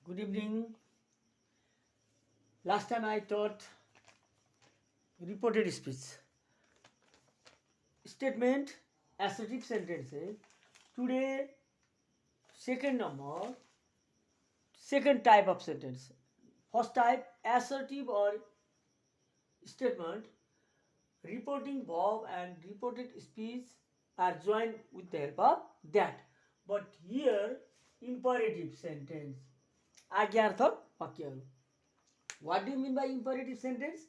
Good evening. Last time I taught reported speech. Statement, assertive sentences. Today, second type of sentence. First type, assertive or statement. Reporting verb and reported speech are joined with the help of that. But here, imperative sentence. आज्ञार्थक वाक्यहरू. What do you mean by imperative sentence?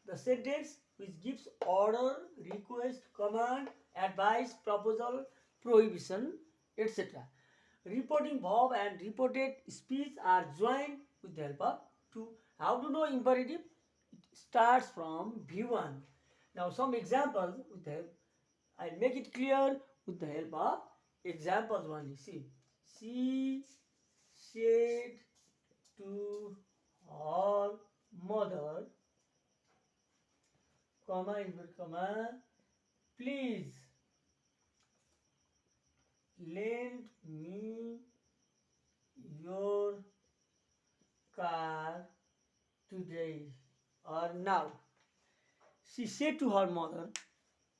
The sentence which gives order, request, command, advice, proposal, prohibition, etc. Reporting verb and reported speech are joined with the help of to. How to know imperative? It starts from V1. Now some examples with the help. I'll make it clear with the help of examples only. See, she said to her mother, comma, inverted comma, please lend me your car today or now. She said to her mother.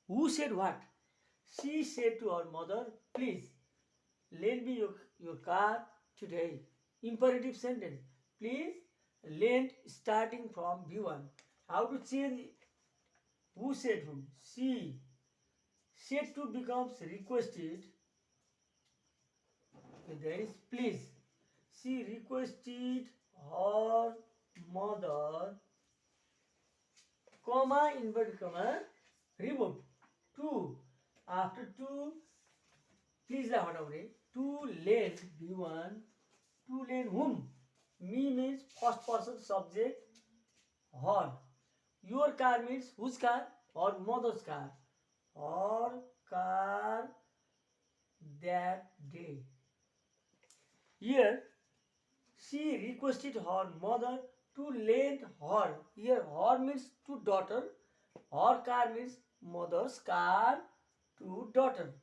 Who said what? She said to her mother, please lend me your car today. Imperative sentence. Please lend starting from V1. How to change who said whom? She said to becomes requested. There is please. She requested her mother, comma, inverted comma, remove. To. After to, please la hataune. To lend V1. To lend whom? Me means first person subject. Her. Your car means whose car? Or mother's car. Her car that day. Here, she requested her mother to lend her. Here, her means to daughter. Her car means mother's car to daughter.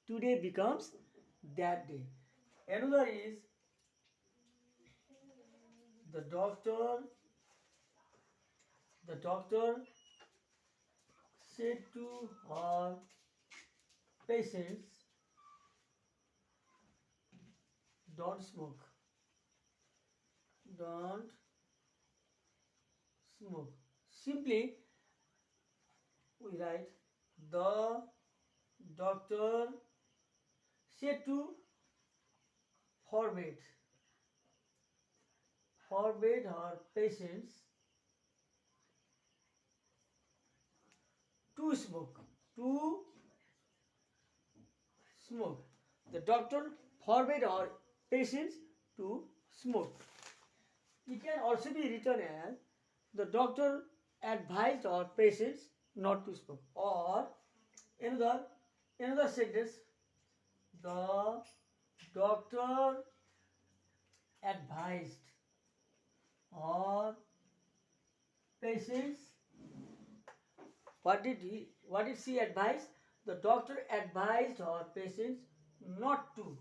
Today becomes that day. Another is the doctor said to her patients, don't smoke. Don't smoke. Simply, we write the doctor said to forbid her patients to smoke. The doctor forbade our patients to smoke. It can also be written as the doctor advised our patients not to smoke. Or another sentence, the doctor advised our patients. What did she advise? The doctor advised our patients not to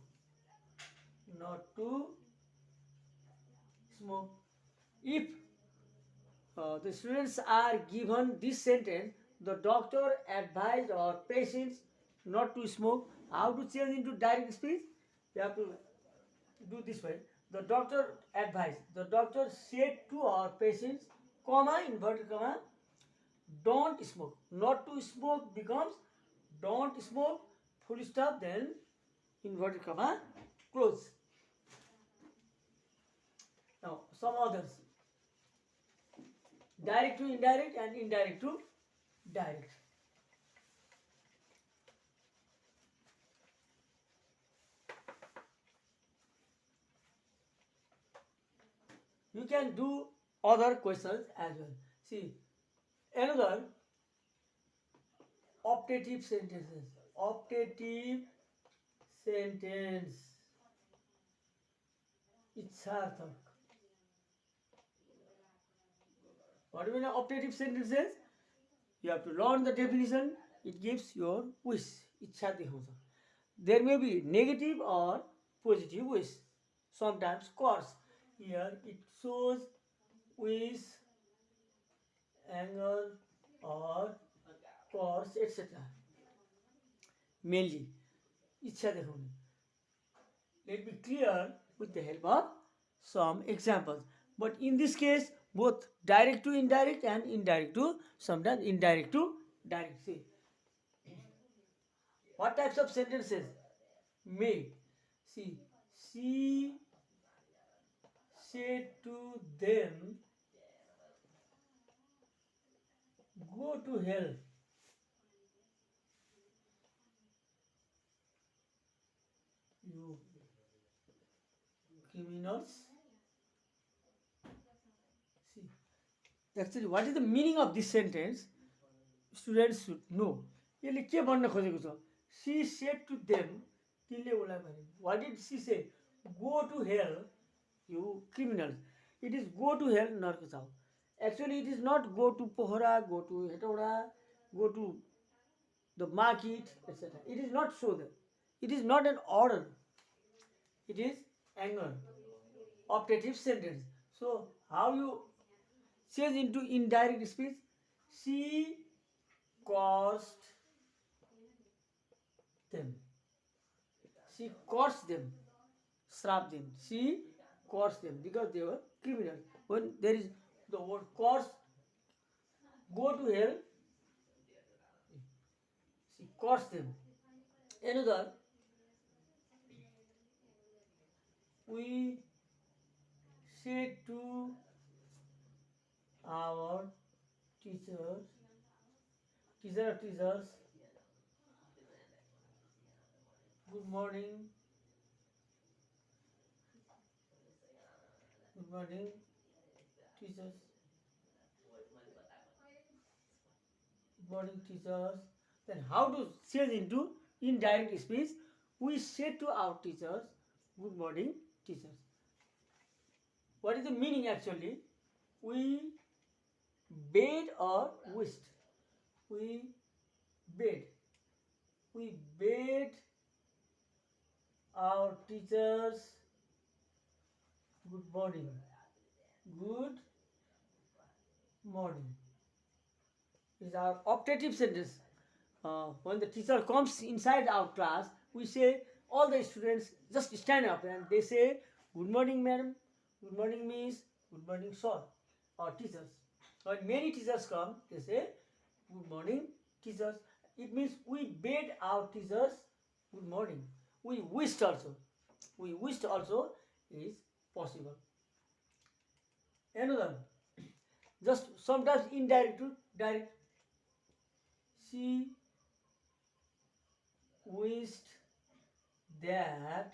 smoke. If the students are given this sentence, the doctor advised our patients not to smoke. How to change into direct speech? You have to do this way. The doctor advised. The doctor said to our patients, comma, inverted comma, don't smoke. Not to smoke becomes don't smoke, full stop, then inverted comma, close. Now, some others. Direct to indirect and indirect to direct. You can do other questions as well. See, another optative sentences. Optative sentence. Icharthak. What do you mean optative sentences? You have to learn the definition. It gives your wish. इच्छा देखाउँछ. There may be negative or positive wish. Sometimes coarse. Here it shows with angle or cos etc. Mainly इच्छा देखाउने. Let me clear with the help of some examples. But in this case, both direct to indirect and indirect to sometimes indirect to direct. See, what types of sentences? May. See, she said to them, go to hell. You criminals. See, actually, what is the meaning of this sentence? Students should know. यसले के भन्न खोजेको छ? She said to them, तिनले उसलाई भने. What did she say? Go to hell, you criminals. It is go to hell, नर्क जाऊ. Actually, it is not go to Pokhara, go to Hetauda, go to the market, etc. It is not so that. It is not an order. It is anger. Optative sentence. So, how you change into indirect speech? She caused them. She cursed them. Shrap them. She cursed them because they were criminals. When there is the word curse, go to hell, she cursed them. Another, we said to our teachers, good morning, teachers, good morning, teachers. Then how to change into indirect speech? We said to our teachers, good morning, teachers. What is the meaning actually? We bade or wished. We bade. We bade our teachers good morning. Good morning is our optative sentence. When the teacher comes inside our class, we say, all the students just stand up and they say, good morning, madam, good morning, miss, good morning, sir, or teachers. When many teachers come, they say, good morning, teachers. It means we bade our teachers good morning. We wished also. We wished also is possible. Another, just sometimes indirect to direct. She wished that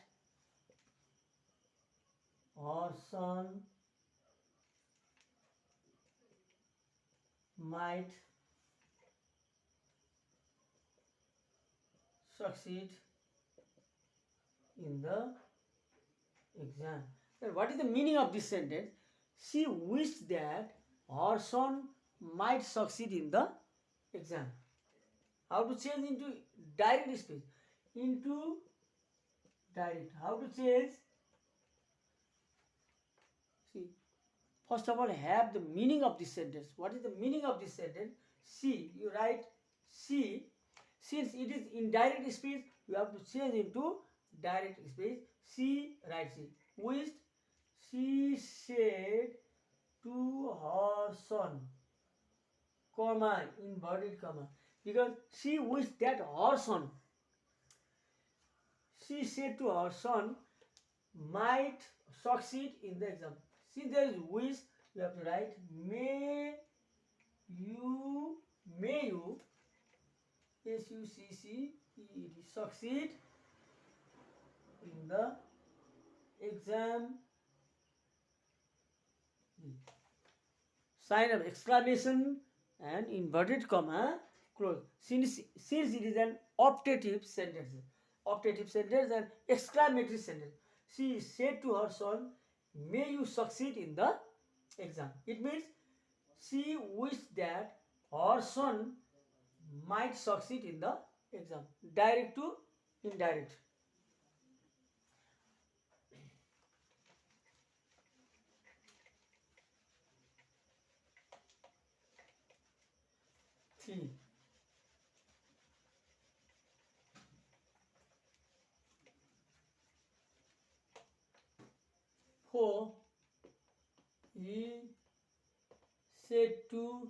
her son might succeed in the exam. Then what is the meaning of this sentence? She wished that her son might succeed in the exam. How to change into direct speech? Into direct. How to change? See, first of all, have the meaning of this sentence. What is the meaning of this sentence? See, you write see. Since it is indirect speech, you have to change into direct speech. She writes it. Wished, she said to her son, comma, inverted comma. Because she wished that her son, she said to her son, might succeed in the exam. Since there is wish, you have to write may you, SUCCED, succeed in the exam. Sign of exclamation and inverted comma close. Since it is an optative sentence and exclamatory sentence. She said to her son, may you succeed in the exam. It means she wished that her son might succeed in the exam. Direct to indirect. 3. 4. He said to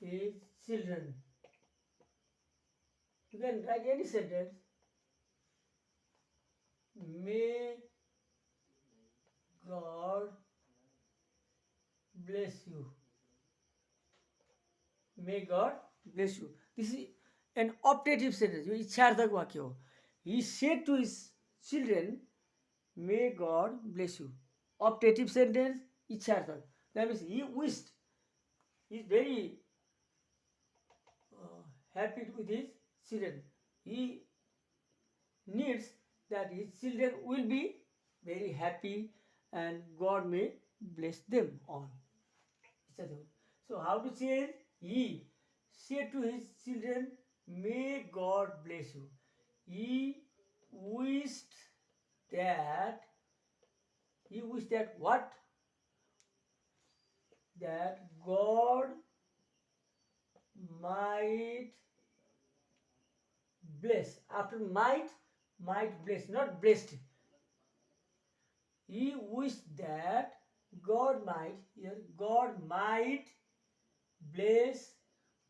his children. You can write any sentence. May God bless you. May God bless you. This is an optative sentence. यो इच्छार्थक वाक्य हो. He said to his children, May God bless you. Optative sentence, इच्छार्थक. That means he wished. He is very happy with his children. He needs that his children will be very happy and God may bless them all. So how to change? He said to his children, May God bless you. He wished that what? That God might bless. After might bless, not blessed. He wished that God might bless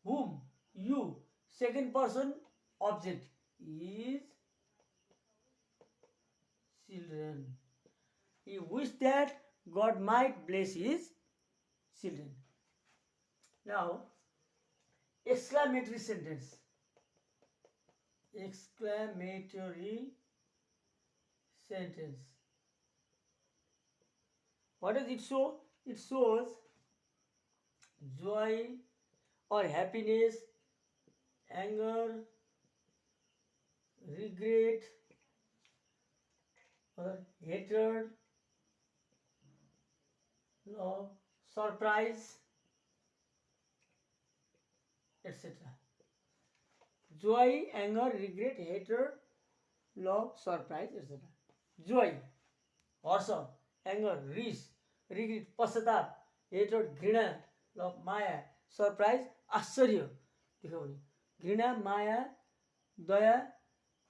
whom? You. Second person object is children. He wished that God might bless his children. Now, exclamatory sentence. Exclamatory sentence. What does it show? It shows joy or happiness, anger, regret, or hatred, love, surprise, etc. Joy, anger, regret, hatred, love, surprise, etc. Joy, Harsh, anger, रिस, regret, पश्चाताप, hatred, घृणा, love, माया, surprise, आश्चर्य देखाउने, घृणा, माया, दया,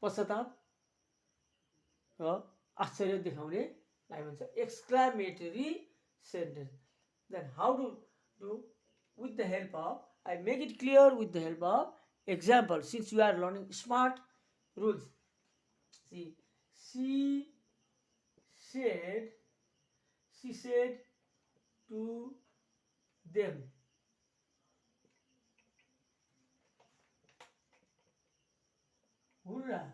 पश्चाताप र आश्चर्य देखाउनेलाई भन्छ exclamatory sentence. Then how to do? With the help of, I make it clear with the help of example, since you are learning smart rules. See, she said to them, Hurrah!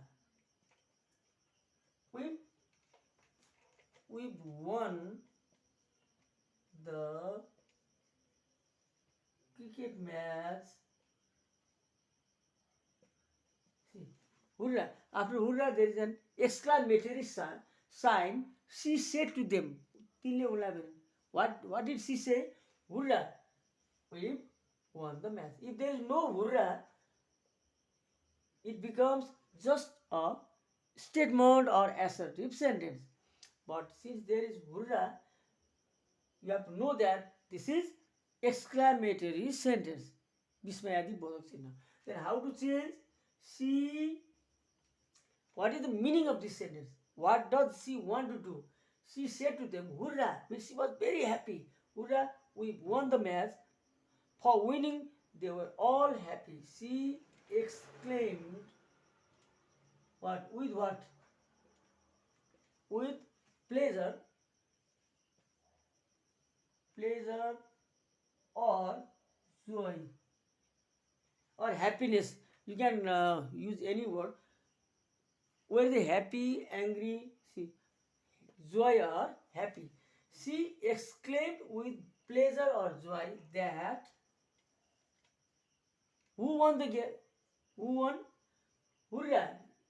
We've won the cricket match. See, hurrah. After hurrah, there is an exclamatory sign. She said to them. What did she say? Hurrah! We won the match. If there is no hurrah, it becomes just a statement or assertive sentence. But since there is hurrah, you have to know that this is exclamatory sentence. Vismayadi bodhak chinna. Then how to change? She. What is the meaning of this sentence? What does she want to do? She said to them, Hurrah! Means she was very happy. Hurrah! We won the match. For winning, they were all happy. She exclaimed. What? With what? With pleasure or joy or happiness. You can use any word. Where the happy, angry, see, joy or happy. She exclaimed with pleasure or joy that who won the game? Who won? Hurrah!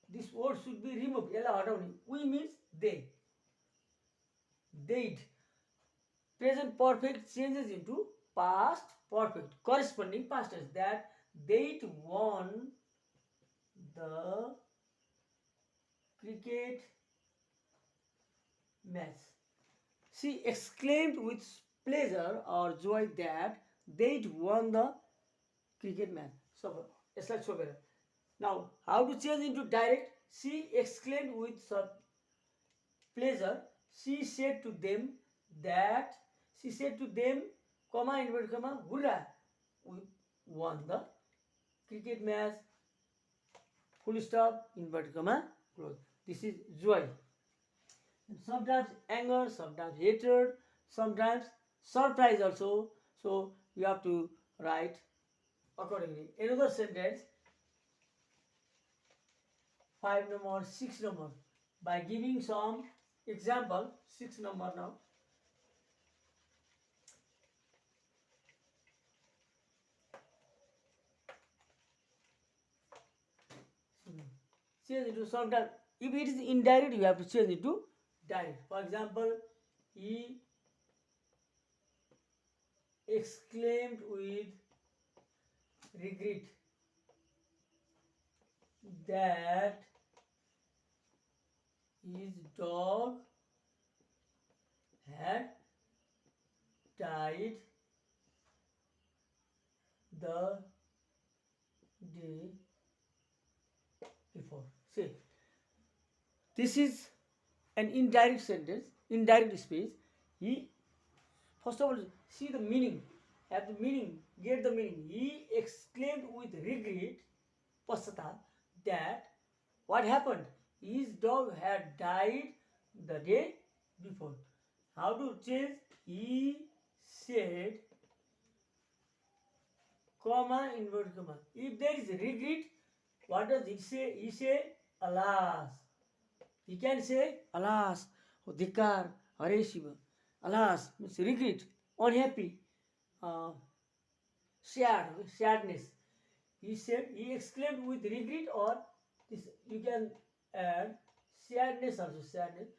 This word should be removed. We means they. They'd. Present perfect changes into past perfect. Corresponding past tense. That they'd won the cricket match. She exclaimed with pleasure or joy that they'd won the cricket match. So, यसलाई छोपेर. Now, how to change into direct? She exclaimed with some pleasure. She said to them, comma, inverted comma, hurrah, we won the cricket match, full stop, inverted comma, close. This is joy. And sometimes anger, sometimes hatred, sometimes surprise also. So you have to write accordingly. Another sentence, 5 number, 6 number. By giving some example, 6 number now. Change into sometimes. If it is indirect, you have to change it to direct. For example, he exclaimed with regret that his dog had died the day before. See, this is an indirect sentence, indirect speech. He, first of all, see the meaning, have the meaning, get the meaning. He exclaimed with regret, pasata, that what happened? His dog had died the day before. How to change? He said, comma, inverted comma. If there is regret, what does he say? He say, alas. He can say, alas, dhikar, hare Shiva. Alas means regret, unhappy, sadness. He said, he exclaimed with regret, or this you can add sadness also, sadness.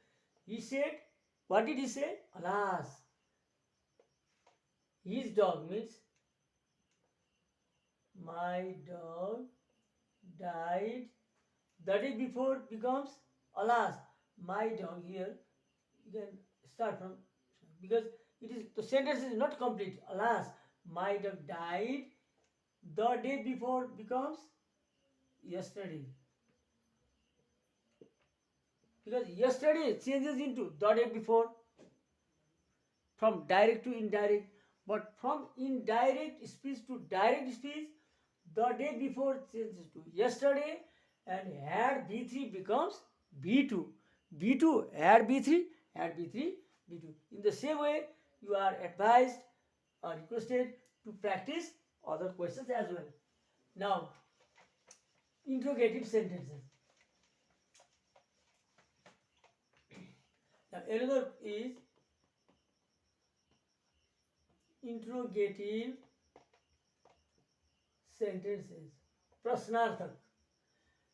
He said, what did he say? Alas. His dog means my dog died the day before becomes alas. My dog here, you can start from, because it is the sentence is not complete. Alas, my dog died the day before becomes yesterday. Because yesterday changes into the day before, from direct to indirect. But from indirect speech to direct speech, the day before changes to yesterday, and add B3 becomes B2. B2 add B3, add B3, B2. In the same way, you are advised or requested to practice other questions as well. Now, interrogative sentences. Now, another is interrogative sentences. Prasnarthak.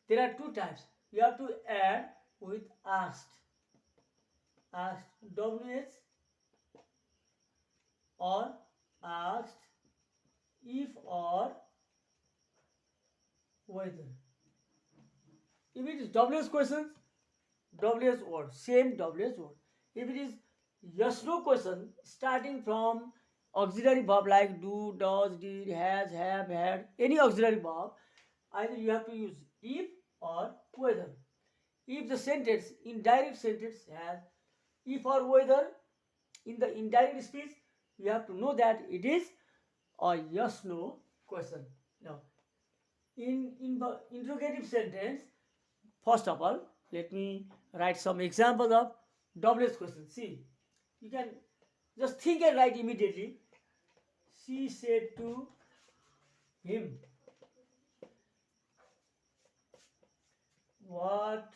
There are two types. You have to add with asked. Asked, WH, or asked if or whether. If it is WH questions, WH word, same WH word. If it is yes no question, starting from auxiliary verb like do, does, did, has, have, had, any auxiliary verb, either you have to use if or whether. If the sentence, indirect sentence, has if or whether, in the indirect speech, you have to know that it is a yes no question. Now, in the interrogative sentence, first of all, let me write some examples of WH questions. See, you can just think and write immediately. She said to him, what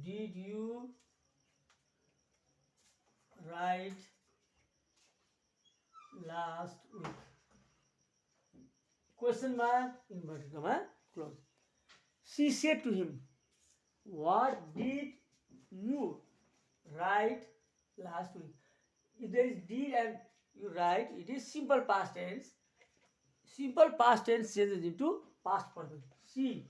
did you write last week? Question mark, inverted comma, close. She said to him, what did you write last week? If there is did and you write, it is simple past tense. Simple past tense changes into past perfect. See,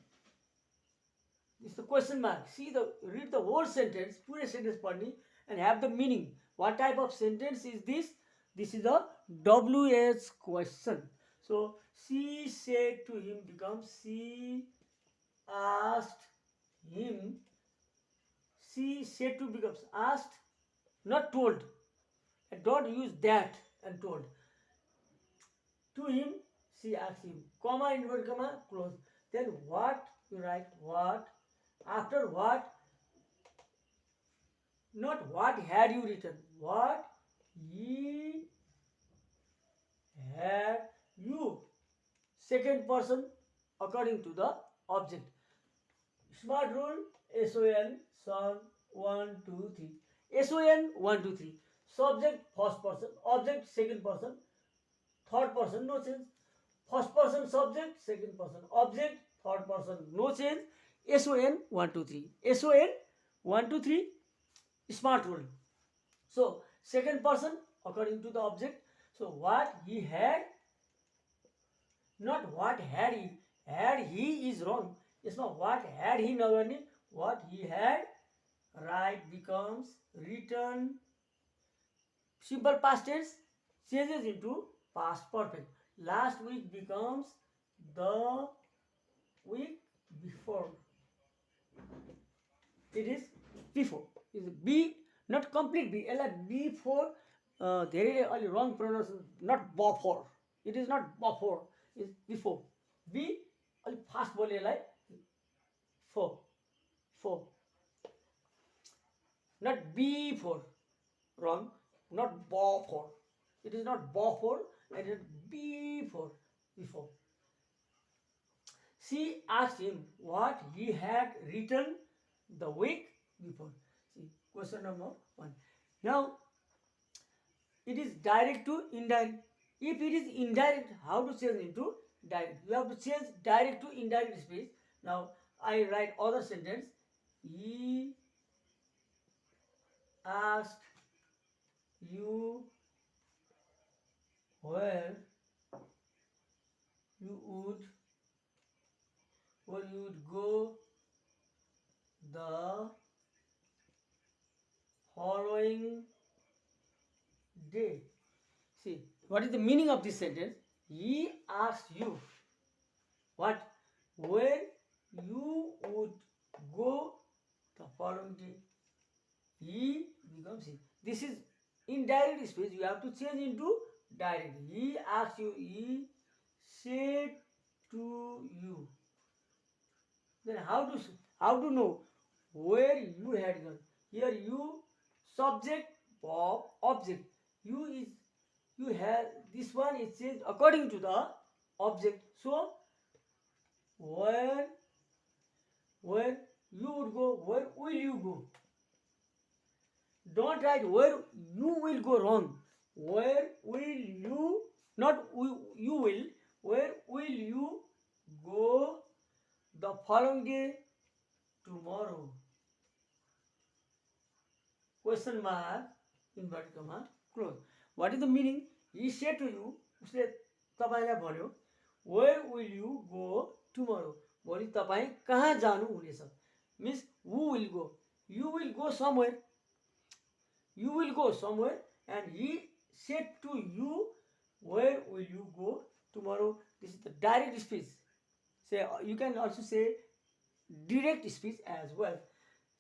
this is the question mark. See read the whole sentence, pure sentence pardon, and have the meaning. What type of sentence is this? This is a WH question. So she said to him becomes she asked him. She said to becomes asked, not told. And don't use that and told. To him, she asked him, comma, inward comma, close. Then what? You write what. After what? Not what had you written. What ye had you. Second person according to the object. Smart rule SON, son, 1, 2, 3. SON 1, 2, 3. Subject first person, object second person, third person no change. First person subject, second person object, third person no change. SON 1, 2, 3. SON 1, 2, 3. Smart rule. So second person according to the object. So what he had, not what had he. Had he is wrong. It's not what had he nagani. What he had, right, becomes written. Simple past tense changes into past perfect. Last week becomes the week before. It is before. Is B, not complete B. Before. There is wrong pronunciation. Not before. It is not before. It is before. B अलि fast बोले यसलाई four four not before, wrong, not before. It is not before, it is before. She asked him what he had written the week before. See, question number 1. Now, it is direct to indirect. If it is indirect, how to change into direct? You have to change direct to indirect speech. Now, I write other sentence. He asked you where you would go the following day. See, what is the meaning of this sentence? He asked you what, where you would go the following day. He becomes he. This is indirect speech. You have to change into direct. He asked you. He said to you. Then how to know where you had gone? Here you subject of object. You have this one is changed according to the object. So where you would go, where will you go? Don't write where you will go, wrong. Where will you, not you will, where will you go the following day, tomorrow? Question mark, inverted comma, close. What is the meaning? He said to you, उसले तपाईलाई भन्यो, where will you go tomorrow? भोलि तपाईं कहाँ जानु हुनेछ? Means who will go? You will go somewhere. You will go somewhere, and he said to you, where will you go tomorrow? This is the direct speech. Say, you can also say direct speech as well.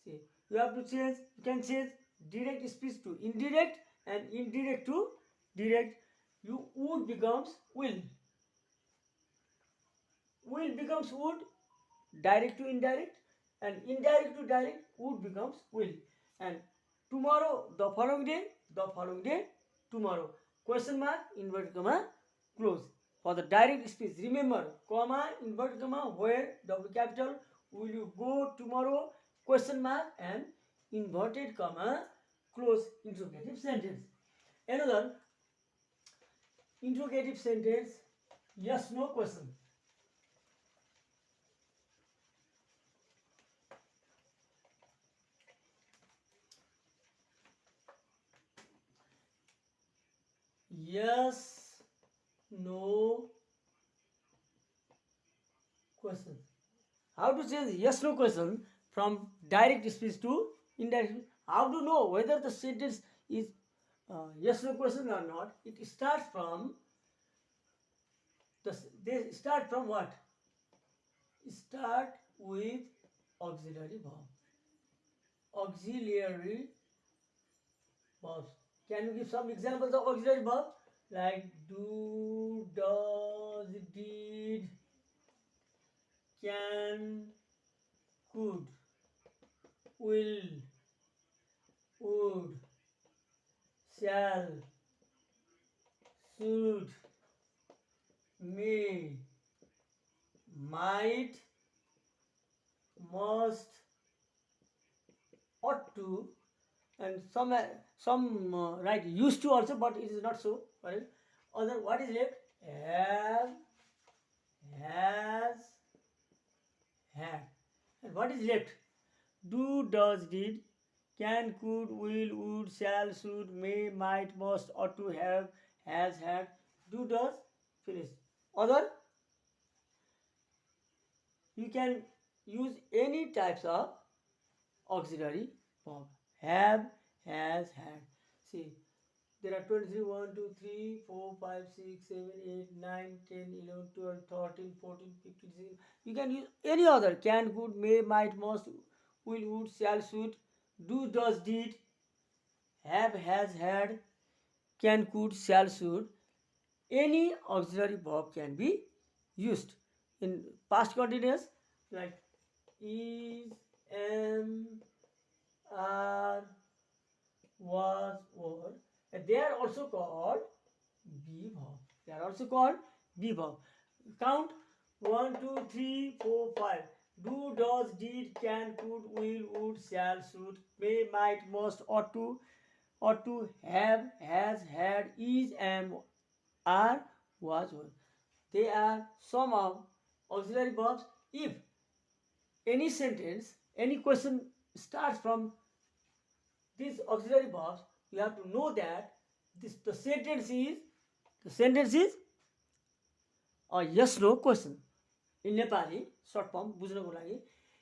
See, you have to change. You can change direct speech to indirect and indirect to direct. You would becomes will. Will becomes would. Direct to indirect, and indirect to direct. Would becomes will. And tomorrow, the following day, tomorrow. Question mark, inverted comma, close. For the direct speech, remember, comma, inverted comma, where, W capital, will you go tomorrow, question mark, and inverted comma, close, interrogative sentence. Another interrogative sentence, yes, no question. Yes, no question. How to change yes no question from direct speech to indirect speech? How to know whether the sentence is yes no question or not? It starts from They start from what? Start with auxiliary verb. Auxiliary verbs. Can you give some examples of auxiliary verb? Like do, does, did, can, could, will, would, shall, should, may, might, must, ought to, and some right used to also, but it is not so. Right? Other what is left? Have, has, had. And what is left? Do, does, did, can, could, will, would, shall, should, may, might, must, ought to, have, has, had. Do, does, finish. Other, you can use any types of auxiliary verb. Have, has, had. See, there are 23, 1, 2, 3, 4, 5, 6, 7, 8, 9, 10, 11, 12, 13, 14, 15, 16. You can use any other. Can, could, may, might, must, will, would, shall, should, do, does, did, have, has, had, can, could, shall, should. Any auxiliary verb can be used. In past continuous, like is, am, are, was, were. And they are also called be verb. They are also called be verb. Count 1, 2, 3, 4, 5. Do, does, did, can, could, will, would, shall, should, may, might, must, ought to, have, has, had, is, am, are, was, were. They are some of auxiliary verbs. If any sentence, any question starts from these auxiliary verbs, you have to know that the sentence is a yes no question. In Nepali short form बुझ्नको लागि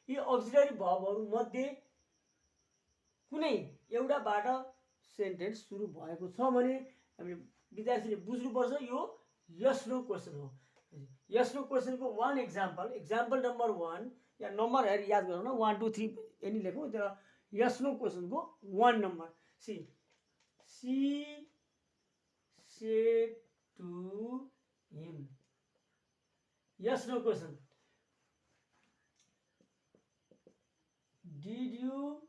यी अक्सिलरी भर्बहरू मध्ये कुनै एउटाबाट sentence सुरु भएको छ भने हामीले विद्यार्थीले बुझ्नुपर्छ यो यस नो क्वेसन हो. यस नो क्वेसनको वान एक्जाम्पल नम्बर 1 या नम्बर याद गरौँ न 1 2 3 एनी लेखौँ. तर यस नो क्वेसनको 1 number she said to him. Yes no question. Did you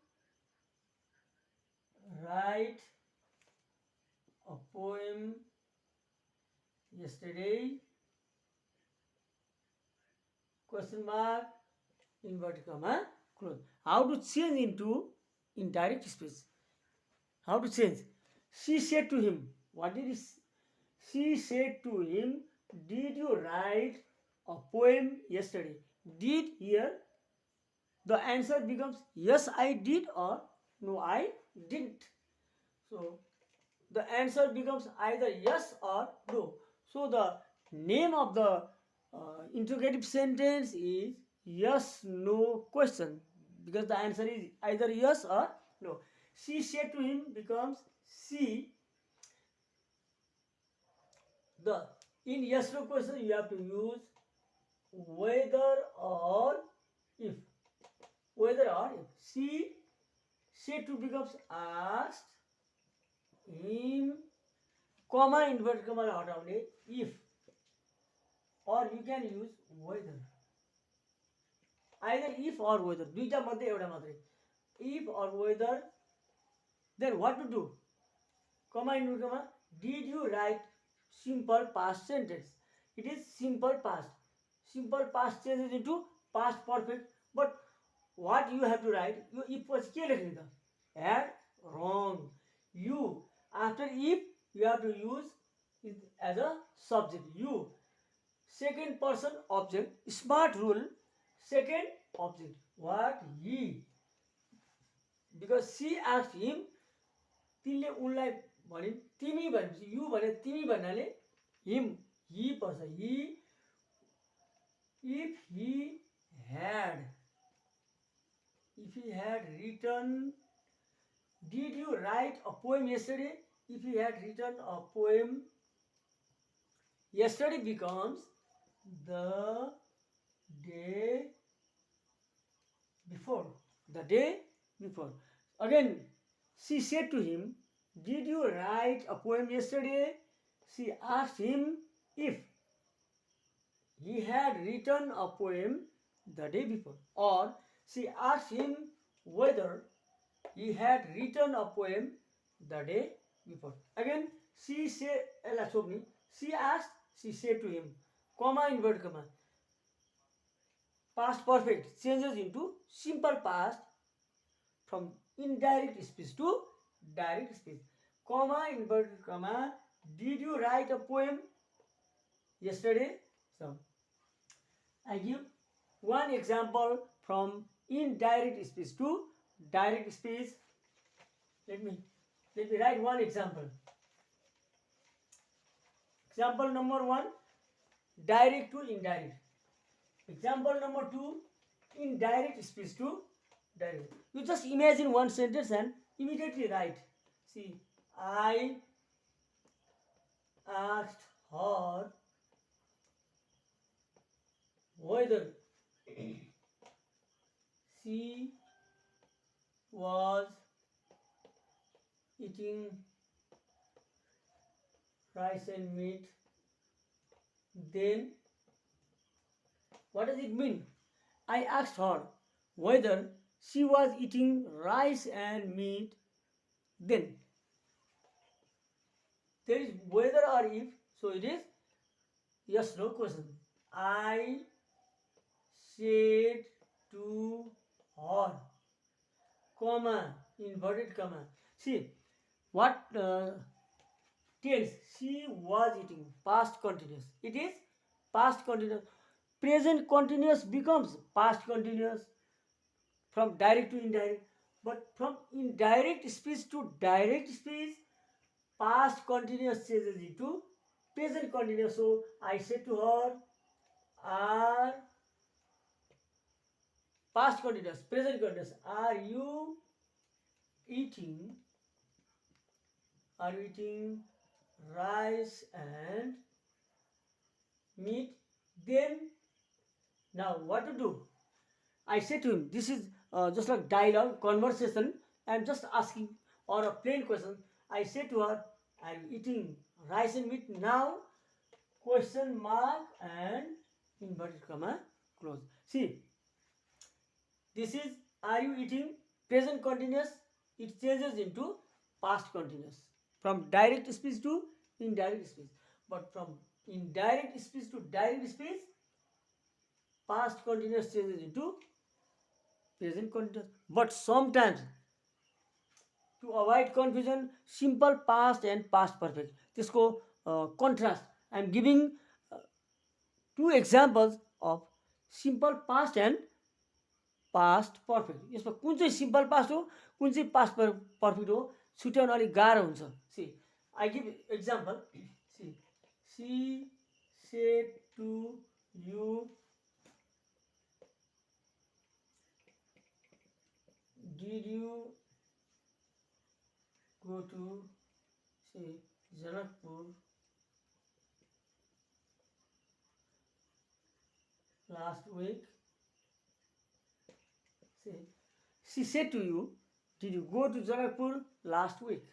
write a poem yesterday? Question mark, inverted comma, close. How to change into indirect speech? How to change? She said to him. What did she said to him? Did you write a poem yesterday? Did here the answer becomes yes I did or no I didn't. So the answer becomes either yes or no. So the name of the interrogative sentence is yes no question, because the answer is either yes or no. She said to him becomes she. The in yes no question you have to use whether or if. Whether or if. She said to becomes asked him, comma inverted comma हटाउने if, or you can use whether. Either if or whether, दुईटा मध्ये एउटा मात्रै. If or whether, then what to do? Comma inverted comma. Did you write simple past sentence? It is simple past. Simple past changes into past perfect. But what you have to write? You if was के लेख्ने त? Had wrong. You after if you have to use it as a subject. You second person object. Smart rule. Second object. What he? Because she asked him. तिनले उनलाई भनिन् तिमी भनेपछि यु भने तिमी भन्नाले हिम ही पर्छ. ही if he had written, did you write a poem yesterday? If he had written a poem yesterday becomes the day before. The day before. Again, she said to him, "Did you write a poem yesterday?" She asked him if he had written a poem the day before, or she asked him whether he had written a poem the day before. Again, she said, she asked, she said to him, comma, inverted comma. Past perfect changes into simple past from indirect speech to direct speech. Comma, inverted comma. Did you write a poem yesterday? So, I give one example from indirect speech to direct speech. Let me write one example. Example number 1, direct to indirect. Example number 2, indirect speech to direct. You just imagine one sentence and immediately write. See, I asked her whether she was eating rice and meat. Then, what does it mean? I asked her whether she was eating rice and meat. Then, there is whether or if, so it is yes no question. I said to her, comma, inverted comma. See, what tense? She was eating, past continuous. It is past continuous. Present continuous becomes past continuous from direct to indirect. But from indirect speech to direct speech, past continuous changes into present continuous. So I said to her, are past continuous, present continuous. Are you eating rice and meat? Then, now what to do? I said to him, this is just like dialogue, conversation. I am just asking, or a plain question. I said to her, I am eating rice and meat now, question mark and inverted comma close. See, this is, are you eating, present continuous. It changes into past continuous from direct speech to indirect speech. But from indirect speech to direct speech, past continuous changes into present continuous. But sometimes, to avoid confusion, simple past and past perfect, त्यसको contrast, I am giving two examples of simple past and past perfect. यसमा कुन चाहिँ simple past हो, कुन चाहिँ past perfect हो, छुट्याउन अलिक गाह्रो हुन्छ. See, I give example. See, she said to you, did you go to, say, Janakpur last week? Say, she said to you, did you go to Janakpur last week?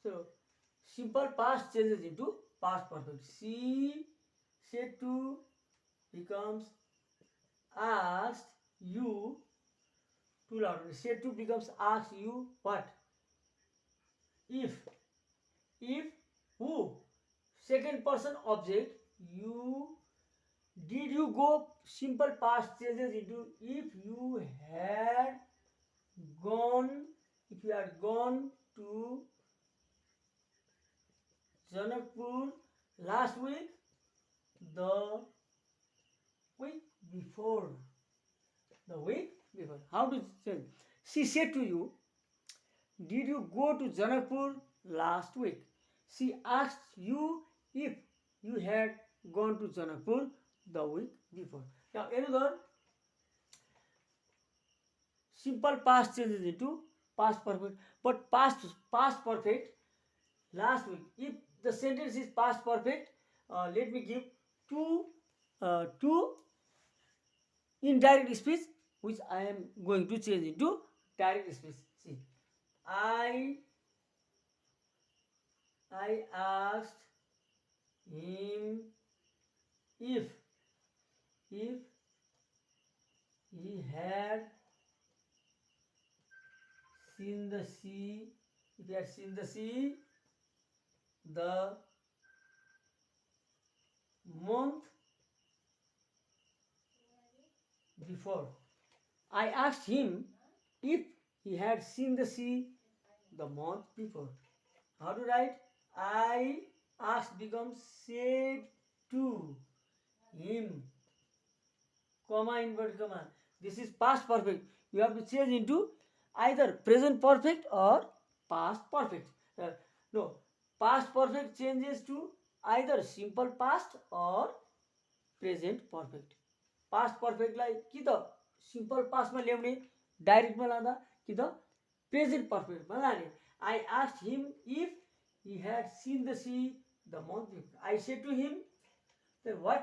So, simple past changes into past perfect. She said to becomes asked you. Too loud. Said to becomes asked you what? If who? Second person object. You. Did you go? Simple past changes into if you had gone. If you had gone to Janakpur last week, the week before. The week before. How to say? She said to you, did you go to Janakpur last week? She asked you if you had gone to Janakpur the week before. Now another simple past changes into past perfect. But past perfect last week. If the sentence is past perfect, let me give to indirect speech, which I am going to change into direct speech. See, I asked him if he had seen the sea, if he had seen the sea the month before. I asked him if he had seen the sea the month before. How to write? I asked becomes said to him, comma, inverted comma. This is past perfect. You have to change into either present perfect or past perfect. No, past perfect changes to either simple past or present perfect. Past पर्फेक्टलाई कि त simple पास्टमा ल्याउने डाइरेक्टमा लाँदा कि त present पर्फेक्टमा लाने. I asked him if he had seen the sea the month before. I said to him. What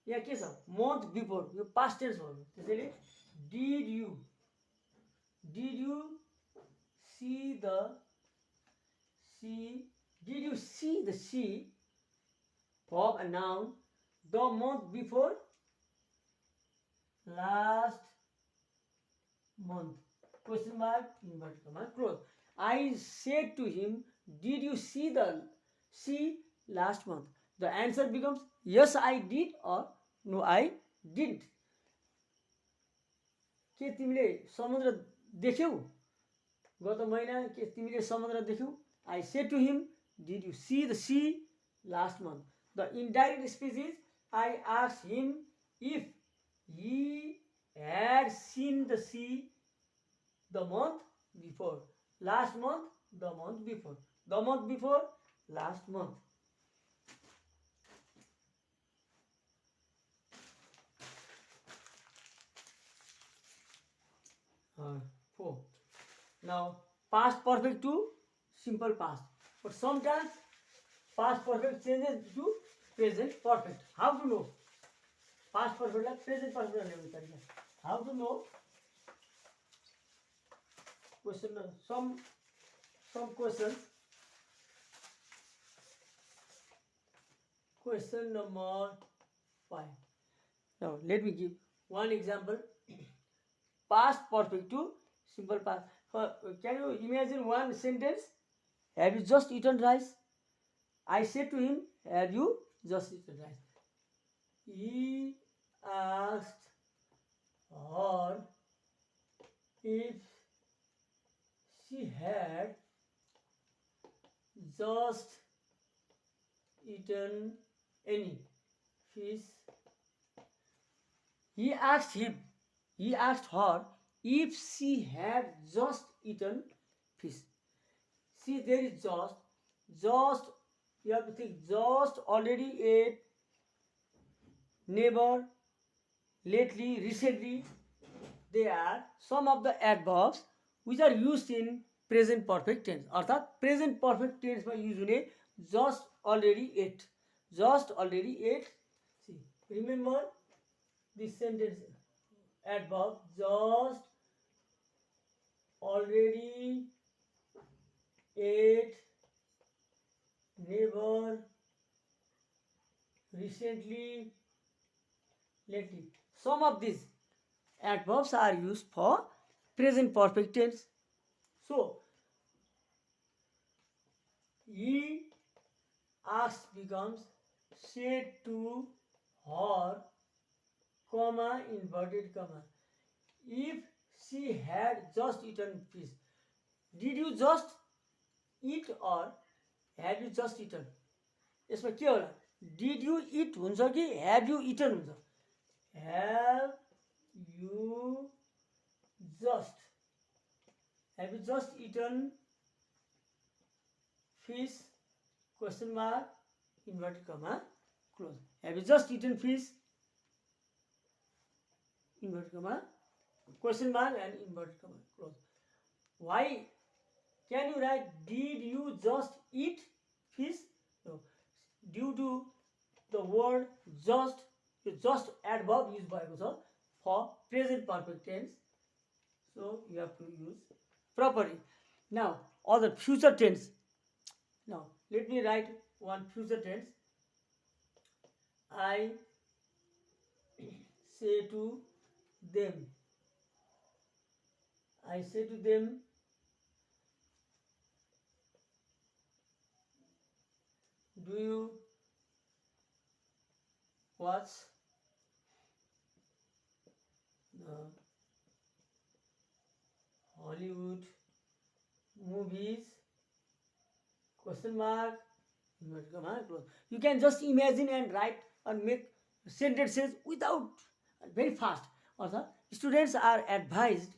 यहाँ के छ? Month before. यो पास्ट टेन्स हो. त्यसैले did you see the sea, did you see the sea verb and noun the month before last month, question mark, inverted comma, close. I said to him, did you see the sea last month? The answer becomes yes I did or no I didn't. के तिमीले समुद्र देख्यौ गत महिना? के तिमीले समुद्र देख्यौ? I said to him, did you see the sea last month? The indirect speech is I asked him if he had seen the sea the month before. Last month, the month before. The month before, last month. Four. Now, past perfect to simple past. But sometimes past perfect changes to present perfect. How to know? Past perfect like present perfect. How to know? Question. Some questions. Question number 5. Now let me give one example. Past perfect to simple past. Can you imagine one sentence? Have you just eaten rice? I said to him, have you just eaten rice? He asked her if she had just eaten any fish. He asked her if she had just eaten fish. See, there is just, you have to think, just, already ate, never, lately, recently. They are some of the adverbs which are used in present perfect tense. अर्थात present perfect tense में use हुने just, already ate. Just, already ate. See, remember this sentence adverb just, already, ate, never, recently, lately. Some of these adverbs are used for present perfect tense. So, he asked becomes said to her, comma, inverted comma. If she had just eaten fish. Did you just eat or have you just eaten? यसमा के होला? Did you eat हुन्छ कि have you eaten हुन्छ? Have you just eaten fish? Question mark, inverted comma, close. Have you just eaten fish? Inverted comma, question mark and inverted comma, close. Why? Can you write did you just eat fish? No. Due to the word just, yo just adverb use भएको छ for present perfect tense. So you have to use properly. Now other future tense. Now let me write one future tense. I say to them. I say to them, do you watch the Hollywood movies? Question mark. You can just imagine and write and make sentences without very fast. Also, students are advised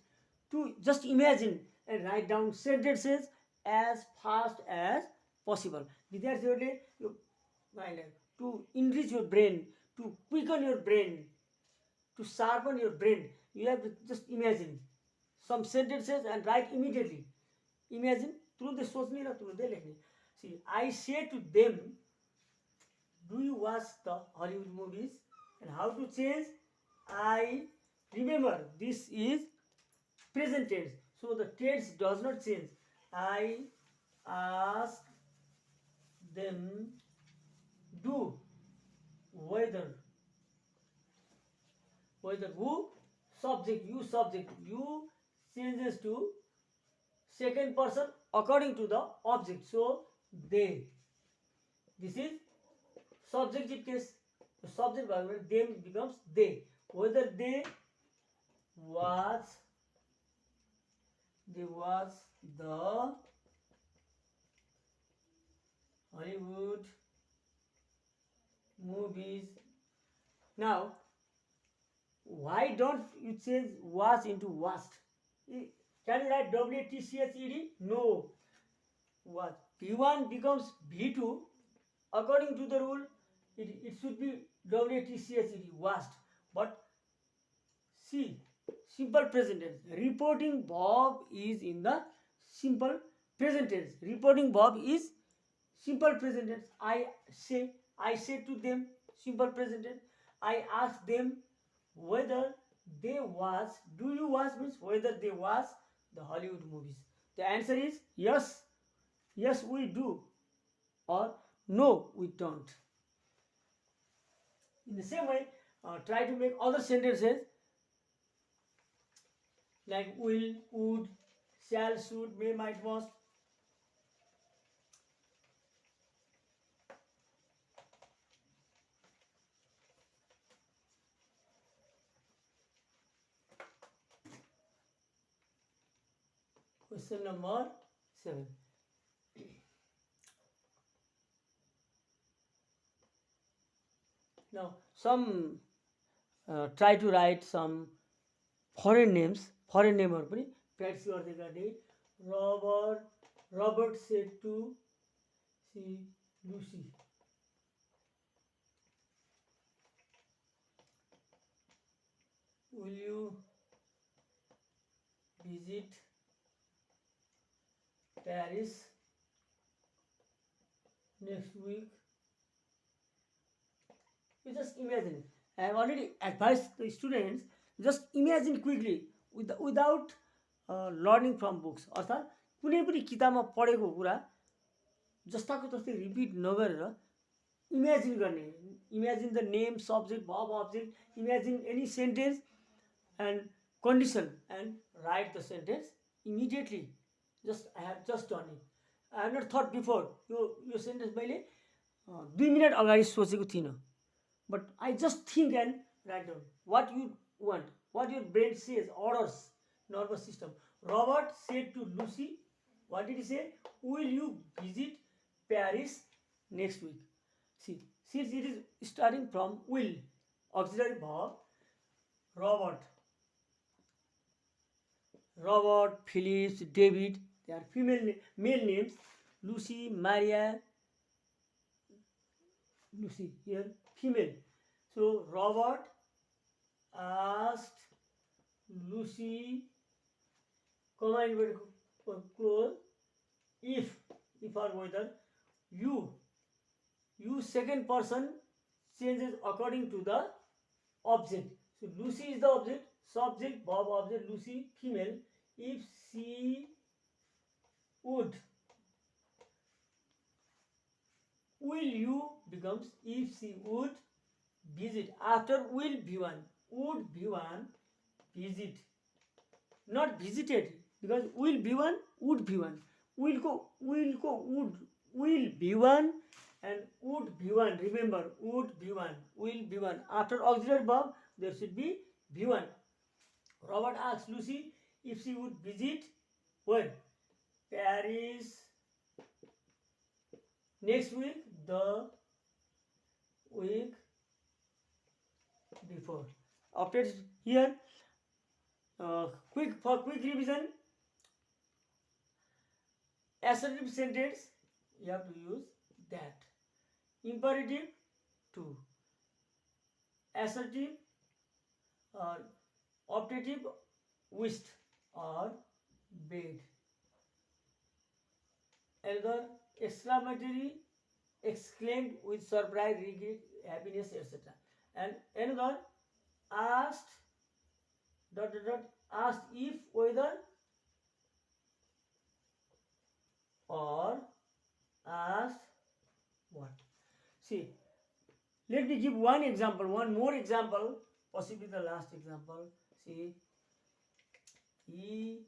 to just imagine and write down sentences as fast as possible. विद्यार्थीहरूले यो to enrich your brain, to quicken your brain, to sharpen your brain, you have to just imagine some sentences and write immediately. Imagine तुरुन्तै सोच्ने र तुरुन्तै लेख्ने. See, I say to them, do you watch the Hollywood movies? And how to change? I remember this is present tense, so the tense does not change. I ask them, do, whether who, subject, you changes to second person according to the object, so they, this is subjective case. The subject verb them becomes they. Whether they watch the Hollywood movies. Now why don't you change watch into watched? Can you write WTCHED? No. Watch. V1 becomes V2. According to the rule, it should be WTCHED, watched. But see, simple present tense. Reporting verb is in the simple present tense. Reporting verb is simple present tense. I say to them, simple present tense. I ask them whether they watch. Do you watch means whether they watch the Hollywood movies. The answer is yes. Yes, we do. Or no, we don't. In the same way, try to make other sentences like will, would, shall, should, may, might, must. Question number 7. Now, some try to write some foreign names. Foreign name पनि practice गर्दै गर्दै. Robert said to Lucy. Will you visit Paris next week? You just imagine. I have already advised the students, just imagine quickly without learning from books. अर्थात् कुनै पनि किताबमा पढेको कुरा जस्ताको तस्तै repeat नगरेर imagine गर्ने. Imagine the name, subject, verb, object. Imagine any sentence and condition and write the sentence immediately. I have just done it. I have not thought before. Yo sentence मैले 2 minute अगाडि सोचेको थिइनँ. But I just think and write down what you want, what your brain says, orders, nervous system. Robert said to Lucy, what did he say? Will you visit Paris next week? See, since it is starting from will, auxiliary verb, Robert, Phyllis, David, they are male names. Lucy, Maria, Lucy here, female. So Robert asked Lucy, combined with close, if or whether you second person changes according to the object. So Lucy is the object, subject, verb, object, Lucy, female. If she would, will you becomes if she would visit. After will V1, would V1, visit, not visited, because will V1, would V1, will go, will V1 and would V1. Remember, would V1, will V1. After auxiliary verb, there should be V1. Robert asks Lucy if she would visit where? Paris next week, the week before. After here, quick revision. Assertive sentence, you have to use that. Imperative, to. Assertive or optative, wished or bade. Another exclamatory, exclaimed with surprise, regret, happiness, etc. And another asked, asked if, whether, or asked what. See, let me give one example, one more example, possibly the last example. See, he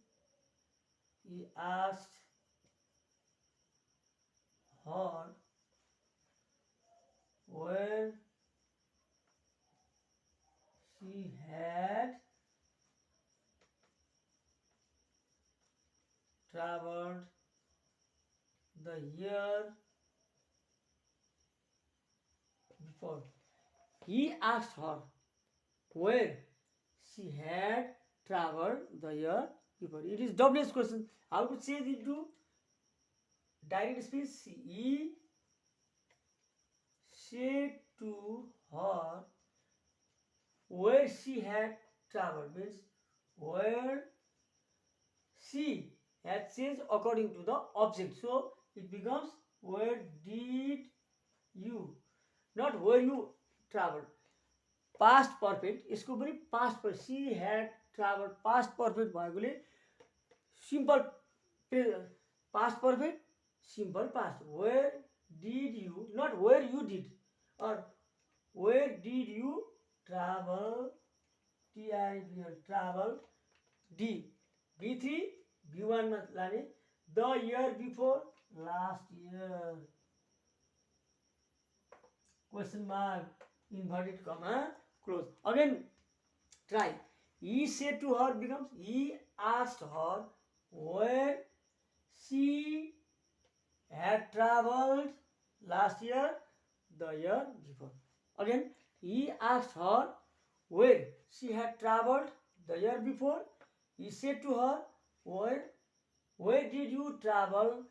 asked her where she had traveled the year before. He asked her where she had traveled the year before. It is WS question. How to change it to direct speech? He said to her where she had traveled, means where she had changed according to the object. So it becomes where did you, not where you traveled. Past perfect, यसको पनि past perfect. She had traveled, past perfect भएकोले simple past perfect, simple past. Where did you, not where you did, or where did you travel, travel, D. B3, B1 मा लाने, the year before, last year. Question mark, inverted comma, close. Again, try. He said to her becomes he asked her where she had traveled last year, the year before. Again, he asked her where she had traveled the year before. He said to her where did you travel?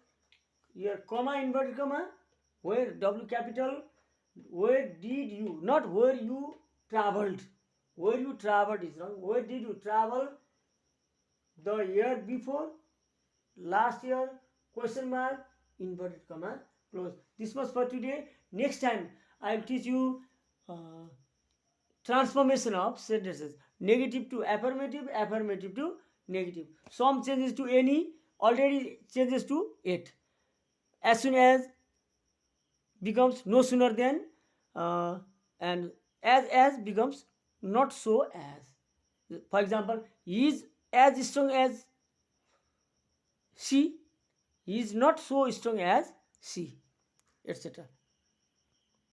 Here comma, inverted comma, where, W capital, where did you, not where you traveled. Where you traveled is wrong. Where did you travel the year before, last year, question mark, inverted comma, close. This was for today. Next time I will teach you transformation of sentences. Negative to affirmative, affirmative to negative. Some changes to any, already changes to it. As soon as becomes no sooner than, and as becomes not so as. For example, he is as strong as she, he is not so strong as she, etc.